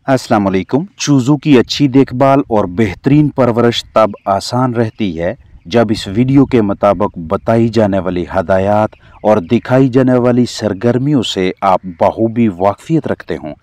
अस्सलाम वालेकुम। चूज़ों की अच्छी देखभाल और बेहतरीन परवरिश तब आसान रहती है जब इस वीडियो के मुताबिक बताई जाने वाली हदायत और दिखाई जाने वाली सरगर्मियों से आप बखूबी वाकफियत रखते हों।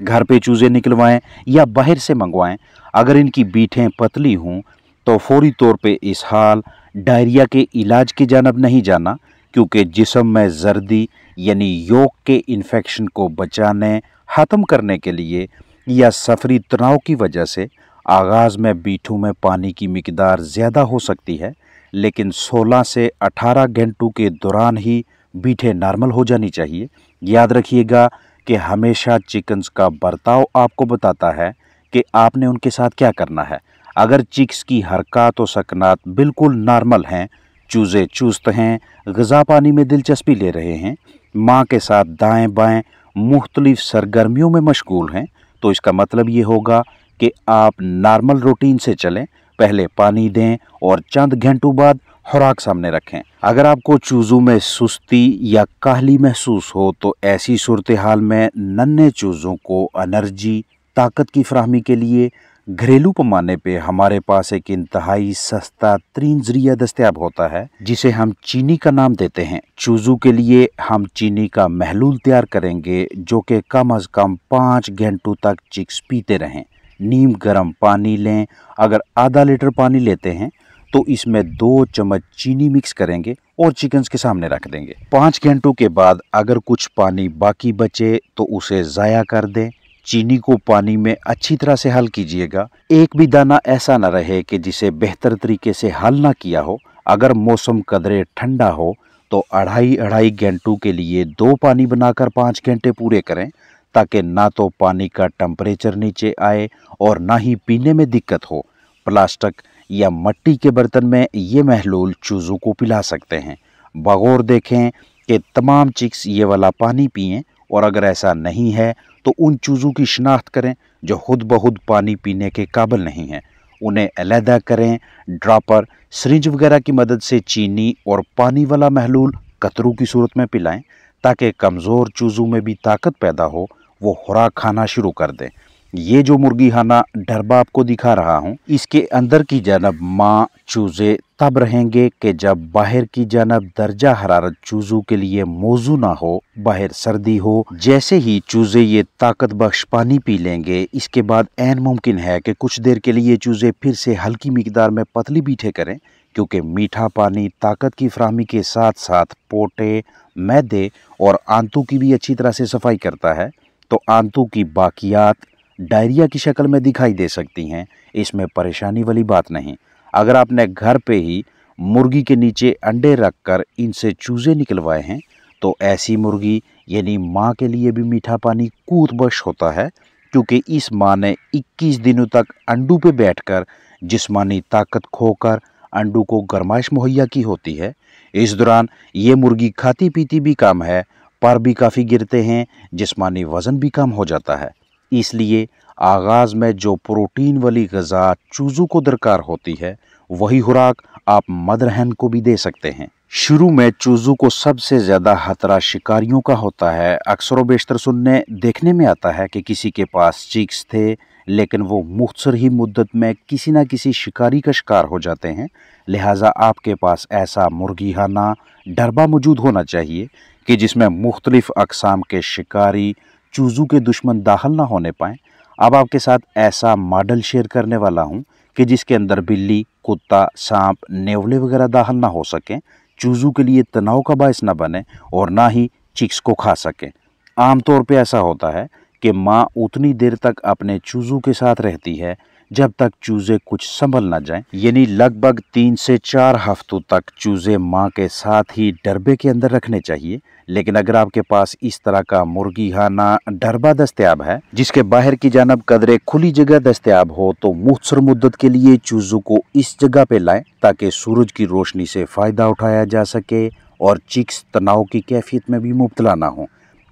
घर पे चूज़े निकलवाएं या बाहर से मंगवाएं, अगर इनकी बीटें पतली हों तो फौरी तौर पे इसहाल, डायरिया के इलाज की जानब नहीं जाना, क्योंकि जिस्म में जर्दी यानी योक के इन्फेक्शन को बचाने, ख़त्म करने के लिए या सफरी तनाव की वजह से आगाज़ में बीठों में पानी की मिकदार ज़्यादा हो सकती है, लेकिन 16 से 18 घंटों के दौरान ही बीठें नॉर्मल हो जानी चाहिए। याद रखिएगा कि हमेशा चिकन्स का बर्ताव आपको बताता है कि आपने उनके साथ क्या करना है। अगर चिक्स की हरकत और सकनात बिल्कुल नॉर्मल हैं, चूज़े चुस्त हैं, ग़िज़ा पानी में दिलचस्पी ले रहे हैं, माँ के साथ दाएं बाएं मुख्तलिफ सरगर्मियों में मशगूल हैं, तो इसका मतलब ये होगा कि आप नॉर्मल रूटीन से चलें। पहले पानी दें और चंद घंटों बाद खुराक सामने रखें। अगर आपको चूज़ों में सुस्ती या काहली महसूस हो तो ऐसी सूरत हाल में नन्हे चूज़ों को एनर्जी, ताकत की फराहमी के लिए घरेलू पैमाने पे हमारे पास एक इंतहाई सस्ता तरीन ज़रिया दस्तयाब होता है, जिसे हम चीनी का नाम देते हैं। चूज़ों के लिए हम चीनी का महलूल तैयार करेंगे जो कि कम अज़ कम 5 घंटों तक चिक्स पीते रहें। नीम गर्म पानी लें। अगर आधा लीटर पानी लेते हैं तो इसमें 2 चम्मच चीनी मिक्स करेंगे और चिकन्स के सामने रख देंगे। 5 घंटों के बाद अगर कुछ पानी बाकी बचे तो उसे ज़ाया कर दें। चीनी को पानी में अच्छी तरह से हल कीजिएगा। एक भी दाना ऐसा न रहे कि जिसे बेहतर तरीके से हल ना किया हो। अगर मौसम कदरे ठंडा हो तो अढ़ाई घंटों के लिए 2 पानी बनाकर 5 घंटे पूरे करें, ताकि ना तो पानी का टेम्परेचर नीचे आए और ना ही पीने में दिक्कत हो। प्लास्टिक या मिट्टी के बर्तन में ये महलूल चूज़ों को पिला सकते हैं। बगौर देखें कि तमाम चिक्स ये वाला पानी पिएं, और अगर ऐसा नहीं है तो उन चूज़ों की शिनाख्त करें जो खुद ब खुद पानी पीने के काबिल नहीं हैं। उन्हें अलहदा करें। ड्रॉपर, सिरिंज वगैरह की मदद से चीनी और पानी वाला महलूल कतरों की सूरत में पिलाएं, ताकि कमज़ोर चूज़ों में भी ताकत पैदा हो, वो खुराक खाना शुरू कर दें। ये जो मुर्गी खाना डरबा आपको दिखा रहा हूँ, इसके अंदर की जानब माँ चूज़े तब रहेंगे कि जब बाहर की जानब दर्जा हरारत चूज़ों के लिए मौजू ना हो, बाहर सर्दी हो। जैसे ही चूज़े ये ताकत बख्श पानी पी लेंगे, इसके बाद ऐन मुमकिन है कि कुछ देर के लिए चूज़े फिर से हल्की मिकदार में पतली बीठे करें, क्योंकि मीठा पानी ताकत की फराहमी के साथ साथ पोटे, मैदे और आंतों की भी अच्छी तरह से सफाई करता है। तो आंतों की बाकियात डायरिया की शक्ल में दिखाई दे सकती हैं, इसमें परेशानी वाली बात नहीं। अगर आपने घर पे ही मुर्गी के नीचे अंडे रखकर इनसे चूज़े निकलवाए हैं तो ऐसी मुर्गी यानी माँ के लिए भी मीठा पानी कूत बख्श होता है, क्योंकि इस माँ ने 21 दिनों तक अंडों पे बैठकर जिस्मानी ताकत खोकर अंडों को गर्माइश मुहैया की होती है। इस दौरान ये मुर्गी खाती पीती भी कम है, पर भी काफ़ी गिरते हैं, जिस्मानी वज़न भी कम हो जाता है। इसलिए आगाज़ में जो प्रोटीन वाली ग़िज़ा चूज़ों को दरकार होती है, वही खुराक आप मदर hen को भी दे सकते हैं। शुरू में चूज़ों को सबसे ज़्यादा खतरा शिकारियों का होता है। अक्सर व बेशतर सुनने देखने में आता है कि किसी के पास चिक्स थे, लेकिन वो मुख्तसर ही मुद्दत में किसी न किसी शिकारी का शिकार हो जाते हैं। लिहाजा आपके पास ऐसा मुर्गी खाना डरबा मौजूद होना चाहिए कि जिसमें मुख्तलिफ अक़साम के शिकारी चूज़ों के दुश्मन दाखिल ना होने पाएँ। अब आपके साथ ऐसा मॉडल शेयर करने वाला हूँ कि जिसके अंदर बिल्ली, कुत्ता, सांप, नेवले वगैरह दाखिल ना हो सकें, चूज़ों के लिए तनाव का बायस ना बने और ना ही चिक्स को खा सकें। आमतौर पे ऐसा होता है कि माँ उतनी देर तक अपने चूज़ों के साथ रहती है जब तक चूज़े कुछ संभल ना जाएं, यानी लगभग 3 से 4 हफ्तों तक चूज़े माँ के साथ ही डरबे के अंदर रखने चाहिए। लेकिन अगर आपके पास इस तरह का मुर्गी खाना डरबा दस्तयाब है, जिसके बाहर की जानब कदरे खुली जगह दस्तयाब हो, तो मुख्तसर मुद्दत के लिए चूज़ों को इस जगह पे लाएं ताकि सूरज की रोशनी से फ़ायदा उठाया जा सके और चिक्स तनाव की कैफियत में भी मुब्तला ना हो।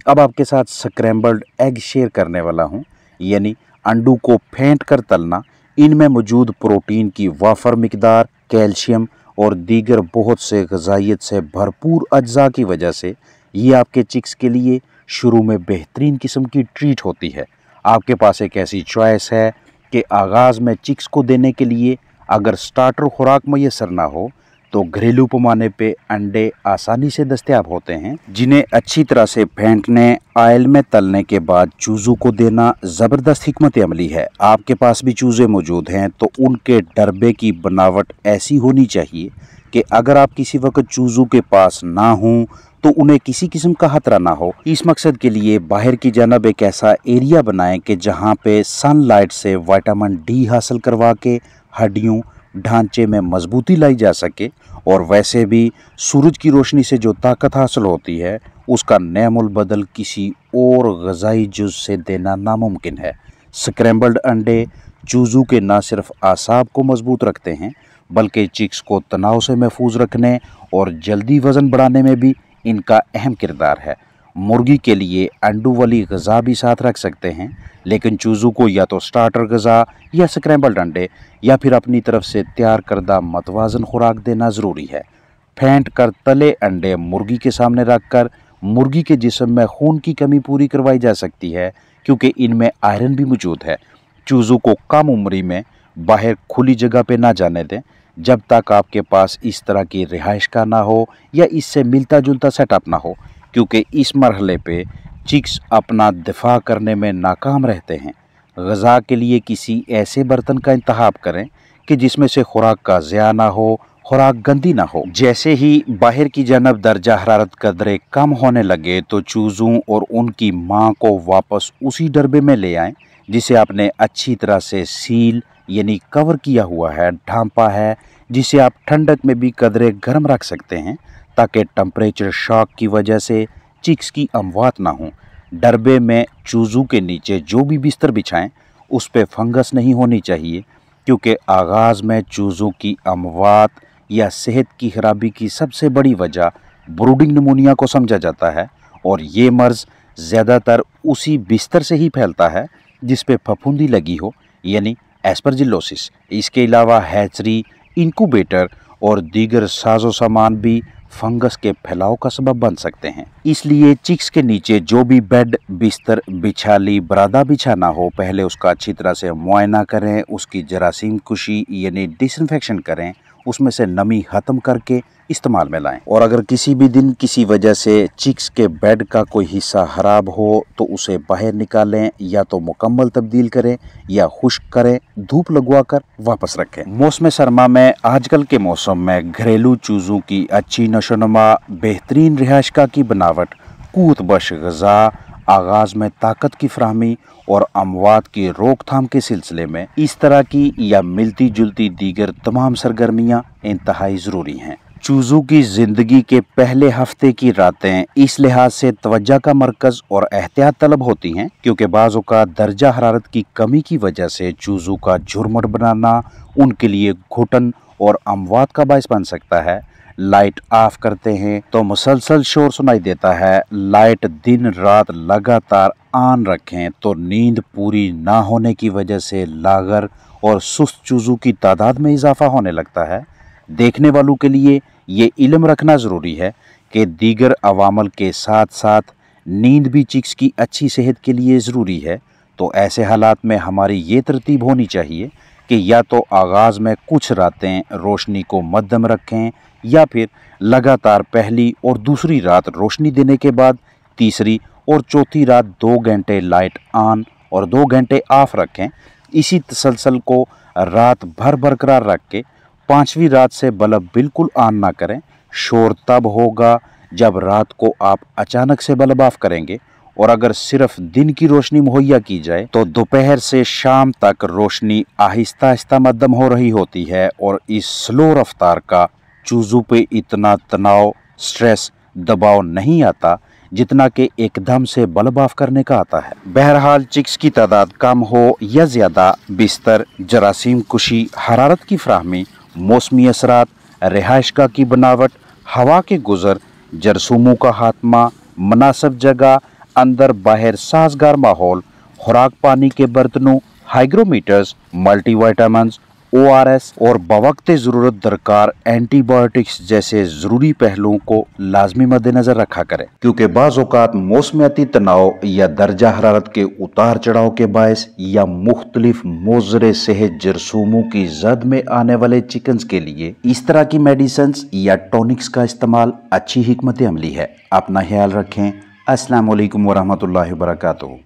अब आपके साथ स्क्रैम्बल्ड एग शेयर करने वाला हूँ, यानी अंडों को फेंट कर तलना। इनमें मौजूद प्रोटीन की वाफर मिकदार, कैल्शियम और दीगर बहुत से ग़िज़ाइयत से भरपूर अज्जा की वजह से ये आपके चिक्स के लिए शुरू में बेहतरीन किस्म की ट्रीट होती है। आपके पास एक ऐसी चॉइस है कि आगाज़ में चिक्स को देने के लिए अगर स्टार्टर खुराक मैसर ना हो तो घरेलू पैमाने पे अंडे आसानी से दस्तयाब होते हैं, जिन्हें अच्छी तरह से फेंटने, ऑयल में तलने के बाद चूज़ों को देना ज़बरदस्त हिकमत अमली है। आपके पास भी चूज़े मौजूद हैं तो उनके डरबे की बनावट ऐसी होनी चाहिए कि अगर आप किसी वक्त चूज़ों के पास ना हों तो उन्हें किसी किस्म का खतरा ना हो। इस मकसद के लिए बाहर की जानब एक ऐसा एरिया बनाएं कि जहां पे सनलाइट से विटामिन डी हासिल करवा के हड्डियों ढांचे में मजबूती लाई जा सके, और वैसे भी सूरज की रोशनी से जो ताकत हासिल होती है उसका नेमुल बदल किसी और ग़िज़ाई जुज़ से देना नामुमकिन है। स्क्रैम्बल्ड अंडे चूज़ों के न सिर्फ आसाब को मजबूत रखते हैं बल्कि चिक्स को तनाव से महफूज रखने और जल्दी वज़न बढ़ाने में भी इनका अहम किरदार है। मुर्गी के लिए अंडों वाली ग़िज़ा भी साथ रख सकते हैं, लेकिन चूज़ों को या तो स्टार्टर ग़िज़ा या स्क्रैम्बल्ड अंडे या फिर अपनी तरफ से तैयार करदा मतवाज़न खुराक देना ज़रूरी है। फेंट कर तले अंडे मुर्गी के सामने रखकर मुर्गी के जिस्म में खून की कमी पूरी करवाई जा सकती है, क्योंकि इनमें आयरन भी मौजूद है। चूज़ों को कम उम्री में बाहर खुली जगह पे ना जाने दें जब तक आपके पास इस तरह की रिहाइश का ना हो या इससे मिलता जुलता सेटअप ना हो, क्योंकि इस मरहले पे चिक्स अपना दिफा करने में नाकाम रहते हैं। ग़िज़ा के लिए किसी ऐसे बर्तन का इंतखाब करें कि जिसमें से खुराक का ज़िया ना हो, खुराक गंदी ना हो। जैसे ही बाहर की जानब दर्जा हरारत कदरे कम होने लगे तो चूज़ों और उनकी माँ को वापस उसी डरबे में ले आएं जिसे आपने अच्छी तरह से सील यानी कवर किया हुआ है, ढांपा है, जिसे आप ठंडक में भी कदरे गर्म रख सकते हैं ताकि टेम्परेचर शॉक की वजह से चिक्स की अमवात ना हो। डरबे में चूज़ों के नीचे जो भी बिस्तर बिछाएं उस पे फंगस नहीं होनी चाहिए, क्योंकि आगाज़ में चूज़ों की अमवात या सेहत की खराबी की सबसे बड़ी वजह ब्रूडिंग निमोनिया को समझा जाता है, और ये मर्ज़ ज़्यादातर उसी बिस्तर से ही फैलता है जिस पे फफूंदी लगी हो, यानी एस्परजिलोसिस। इसके अलावा हैचरी, इंक्यूबेटर और दीगर साजो सामान भी फंगस के फैलाव का सबब बन सकते हैं। इसलिए चिक्स के नीचे जो भी बेड, बिस्तर, बिछाली, बरादा बिछाना हो, पहले उसका अच्छी तरह से मुआयना करें, उसकी जरासीम कुशी यानी डिसइंफेक्शन करें, उसमें से नमी ख़त्म करके इस्तेमाल में लाएं। और अगर किसी भी दिन किसी वजह से चिक्स के बेड का कोई हिस्सा ख़राब हो तो उसे बाहर निकालें, या तो मुकम्मल तब्दील करें या खुश्क करें, धूप लगवा कर वापस रखें। मौसम सरमा में आजकल के मौसम में घरेलू चूज़ों की अच्छी नशोनुमा, बेहतरीन रिहाइशगाह की बनावट, क़ुव्वत बख्श ग़िज़ा, आगाज़ में ताकत की फराहमी और अमवात की रोकथाम के सिलसिले में इस तरह की या मिलती जुलती दीगर तमाम सरगर्मियाँ इंतहाई ज़रूरी हैं। चूज़ों की ज़िंदगी के पहले हफ्ते की रातें इस लिहाज से तवज्जो का मरकज़ और एहतियात तलब होती हैं, क्योंकि बाज़ औक़ात दर्जा हरारत की कमी की वजह से चूज़ों का झुरमुट बनाना उनके लिए घुटन और अमवात का बायस बन सकता है। लाइट ऑफ करते हैं तो मुसलसल शोर सुनाई देता है। लाइट दिन रात लगातार ऑन रखें तो नींद पूरी ना होने की वजह से लागर और सुस्त चूज़ों की तादाद में इजाफा होने लगता है। देखने वालों के लिए ये इल्म रखना ज़रूरी है कि दीगर अवामल के साथ साथ नींद भी चिक्स की अच्छी सेहत के लिए ज़रूरी है। तो ऐसे हालात में हमारी ये तरतीब होनी चाहिए कि या तो आगाज़ में कुछ रातें रोशनी को मद्दम रखें, या फिर लगातार पहली और दूसरी रात रोशनी देने के बाद तीसरी और चौथी रात 2 घंटे लाइट ऑन और 2 घंटे ऑफ रखें। इसी तसलसल को रात भर बरकरार रख के 5वीं रात से बल्ब बिल्कुल ऑन ना करें। शोर तब होगा जब रात को आप अचानक से बल्ब ऑफ करेंगे, और अगर सिर्फ दिन की रोशनी मुहैया की जाए तो दोपहर से शाम तक रोशनी आहिस्ता आहिस्ता मद्दम हो रही होती है, और इस स्लो रफ्तार का चूज़ों पे इतना तनाव, स्ट्रेस, दबाव नहीं आता जितना कि एकदम से बल्ब ऑफ करने का आता है। बहरहाल चिक्स की तादाद कम हो या ज़्यादा, बिस्तर, जरासीम कुशी, हरारत की फराहमी, मौसमी असरात, रिहाइशगाह की बनावट, हवा के गुज़र, जरसूमों का खात्मा, मुनासिब जगह, अंदर बाहर साजगार माहौल, खुराक पानी के बर्तनों, हाइग्रोमीटर्स, मल्टीविटामिन्स, ORS और बवक्त ज़रूरत दरकार एंटीबायोटिक्स जैसे ज़रूरी पहलुओं को लाजमी मद्देनज़र रखा करें, क्योंकि बाज़ औक़ात मौसमियाती तनाव या दर्जा हरारत के उतार चढ़ाव के बायस या मुख्तलिफ मोज़रे सेहत जरसूमों की जद में आने वाले चिकन्स के लिए इस तरह की मेडिसिन्स या टॉनिक्स का इस्तेमाल अच्छी हिकमत अमली है। अपना ख्याल रखें। अस्सलाम वालेकुम वरहमतुल्लाहि वबरकातुहू।